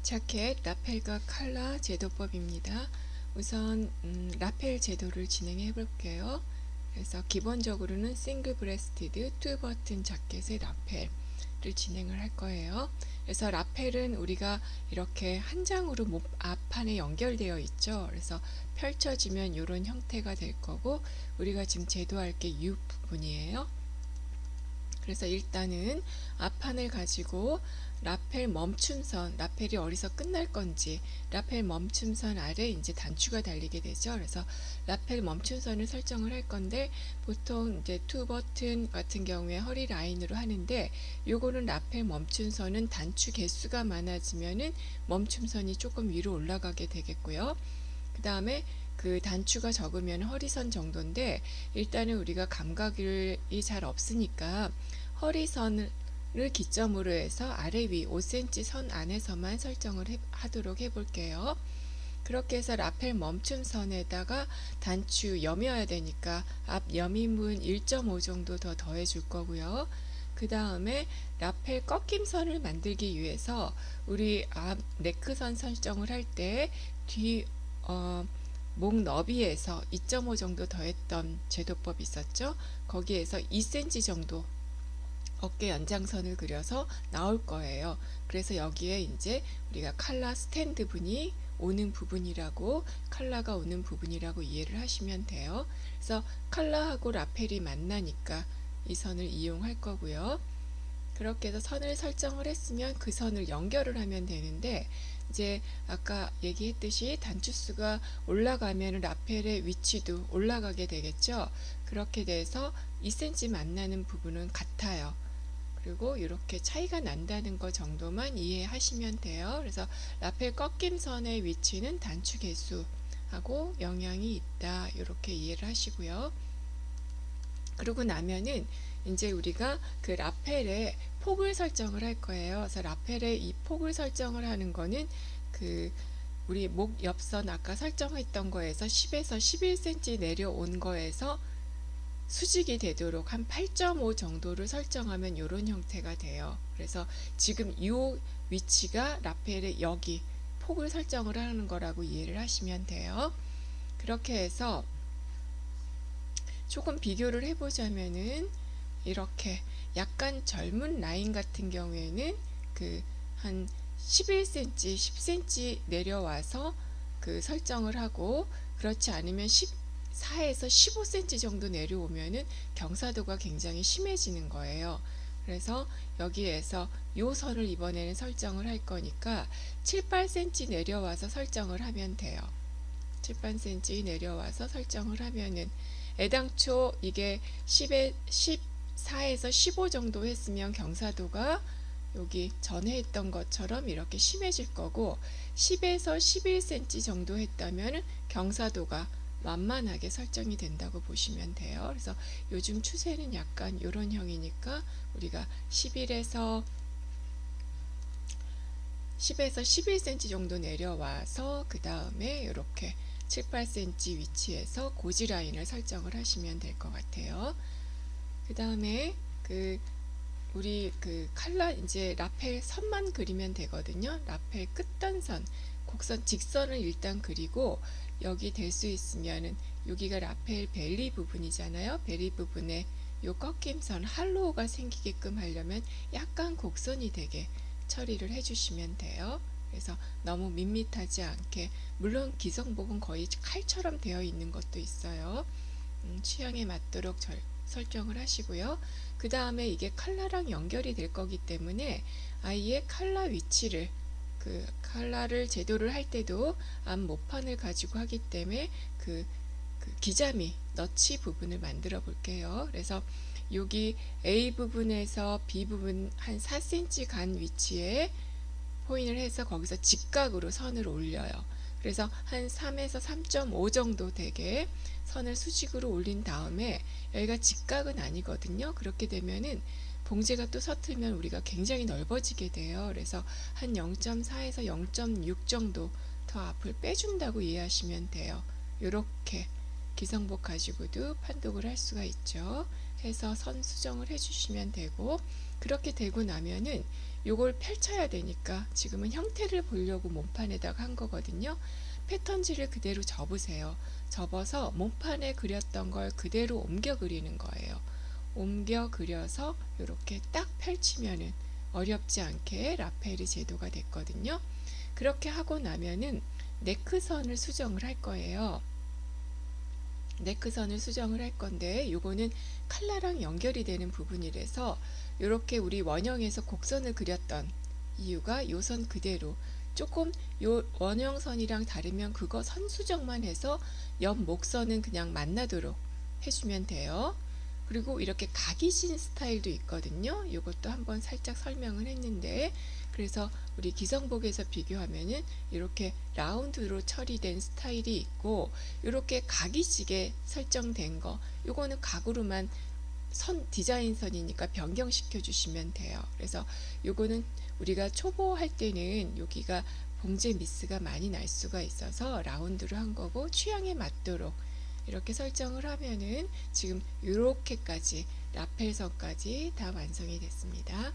자켓, 라펠과 칼라 제도법입니다. 우선 라펠 제도를 진행해 볼게요. 그래서 기본적으로는 싱글 브레스티드 투 버튼 자켓의 라펠을 진행을 할 거예요. 그래서 라펠은 우리가 이렇게 한 장으로 목 앞판에 연결되어 있죠. 그래서 펼쳐지면 이런 형태가 될 거고, 우리가 지금 제도할 게 이 부분이에요. 그래서 일단은 앞판을 가지고 라펠 멈춤선, 라펠이 어디서 끝날 건지, 라펠 멈춤선 아래 이제 단추가 달리게 되죠. 그래서 라펠 멈춤선을 설정을 할 건데, 보통 이제 투 버튼 같은 경우에 허리 라인으로 하는데, 요거는 라펠 멈춤선은 단추 개수가 많아지면은 멈춤선이 조금 위로 올라가게 되겠고요. 그 다음에 그 단추가 적으면 허리선 정도인데, 일단은 우리가 감각이 잘 없으니까 허리선을 기점으로 해서 아래 위 5cm 선 안에서만 설정을 하도록 해볼게요. 그렇게 해서 라펠 멈춤선에다가 단추 여며야 되니까 앞 여미문 1.5 정도 더 더해 줄 거고요. 그 다음에 라펠 꺾임선을 만들기 위해서 우리 앞 네크선 설정을 할 때 뒤 목 너비에서 2.5 정도 더했던 제도법이 있었죠. 거기에서 2cm 정도 어깨 연장선을 그려서 나올 거예요. 그래서 여기에 이제 우리가 칼라 스탠드 분이 오는 부분이라고, 칼라가 오는 부분이라고 이해를 하시면 돼요. 그래서 칼라하고 라펠이 만나니까 이 선을 이용할 거고요. 그렇게 해서 선을 설정을 했으면 그 선을 연결을 하면 되는데, 이제 아까 얘기했듯이 단추수가 올라가면 라펠의 위치도 올라가게 되겠죠. 그렇게 돼서 2cm 만나는 부분은 같아요. 그리고 이렇게 차이가 난다는 거 정도만 이해하시면 돼요. 그래서 라펠 꺾임선의 위치는 단추 개수하고 영향이 있다, 이렇게 이해를 하시고요. 그러고 나면은 이제 우리가 그 라펠의 폭을 설정을 할 거예요. 그래서 라펠의 이 폭을 설정을 하는 거는 그 우리 목 옆선 아까 설정했던 거에서 10에서 11cm 내려온 거에서 수직이 되도록 한 8.5 정도를 설정하면 이런 형태가 돼요. 그래서 지금 이 위치가 라펠의 여기 폭을 설정을 하는 거라고 이해를 하시면 돼요. 그렇게 해서 조금 비교를 해보자면은 이렇게 약간 젊은 라인 같은 경우에는 그 한 11cm, 10cm 내려와서 그 설정을 하고, 그렇지 않으면 14에서 15cm 정도 내려오면은 경사도가 굉장히 심해지는 거예요. 그래서 여기에서 요 선을 이번에는 설정을 할 거니까 7, 8cm 내려와서 설정을 하면 돼요. 7, 8cm 내려와서 설정을 하면은 애당초 이게 14에서 15 정도 했으면 경사도가 여기 전에 했던 것처럼 이렇게 심해질 거고, 10에서 11cm 정도 했다면 경사도가 완만하게 설정이 된다고 보시면 돼요. 그래서 요즘 추세는 약간 이런 형이니까 우리가 10에서 11cm 정도 내려와서 그 다음에 이렇게 7, 8cm 위치에서 고지 라인을 설정을 하시면 될 것 같아요. 그 다음에 우리 칼라 이제 라펠 선만 그리면 되거든요. 라펠 끝단선, 곡선, 직선을 일단 그리고, 여기 될 수 있으면은 여기가 라펠 벨리 부분이잖아요. 벨리 부분에 요 꺾임선 할로우가 생기게끔 하려면 약간 곡선이 되게 처리를 해주시면 돼요. 그래서 너무 밋밋하지 않게, 물론 기성복은 거의 칼처럼 되어 있는 것도 있어요. 취향에 맞도록 설정을 하시고요. 그 다음에 이게 칼라랑 연결이 될 거기 때문에 아예 칼라 위치를, 그 칼라를 제도를 할 때도 앞 모판을 가지고 하기 때문에 그 기자미 너치 부분을 만들어 볼게요. 그래서 여기 A 부분에서 B 부분 한 4cm 간 위치에 포인을 해서 거기서 직각으로 선을 올려요. 그래서 한 3에서 3.5 정도 되게 선을 수직으로 올린 다음에, 여기가 직각은 아니거든요. 그렇게 되면은 봉제가 또 서툴면 우리가 굉장히 넓어지게 돼요. 그래서 한 0.4에서 0.6 정도 더 앞을 빼준다고 이해하시면 돼요. 이렇게 기성복 가지고도 판독을 할 수가 있죠. 해서 선 수정을 해주시면 되고, 그렇게 되고 나면은 요걸 펼쳐야 되니까 지금은 형태를 보려고 몸판에다가 한 거거든요. 패턴지를 그대로 접으세요. 접어서 몸판에 그렸던 걸 그대로 옮겨 그리는 거예요. 옮겨 그려서 이렇게 딱 펼치면은 어렵지 않게 라펠이 제도가 됐거든요. 그렇게 하고 나면은 네크선을 수정을 할 거예요. 네크선을 수정을 할 건데 요거는 칼라랑 연결이 되는 부분이라서 이렇게 우리 원형에서 곡선을 그렸던 이유가 요 선 그대로, 조금 요 원형선이랑 다르면 그거 선 수정만 해서 옆 목선은 그냥 만나도록 해주면 돼요. 그리고 이렇게 각이신 스타일도 있거든요. 이것도 한번 살짝 설명을 했는데, 그래서 우리 기성복에서 비교하면은 이렇게 라운드로 처리된 스타일이 있고, 이렇게 각이시게 설정된 거, 요거는 각으로만 선 디자인 선이니까 변경시켜 주시면 돼요. 그래서 요거는 우리가 초보 할 때는 여기가 봉제 미스가 많이 날 수가 있어서 라운드로 한 거고, 취향에 맞도록 이렇게 설정을 하면은 지금 이렇게까지 라펠선까지 다 완성이 됐습니다.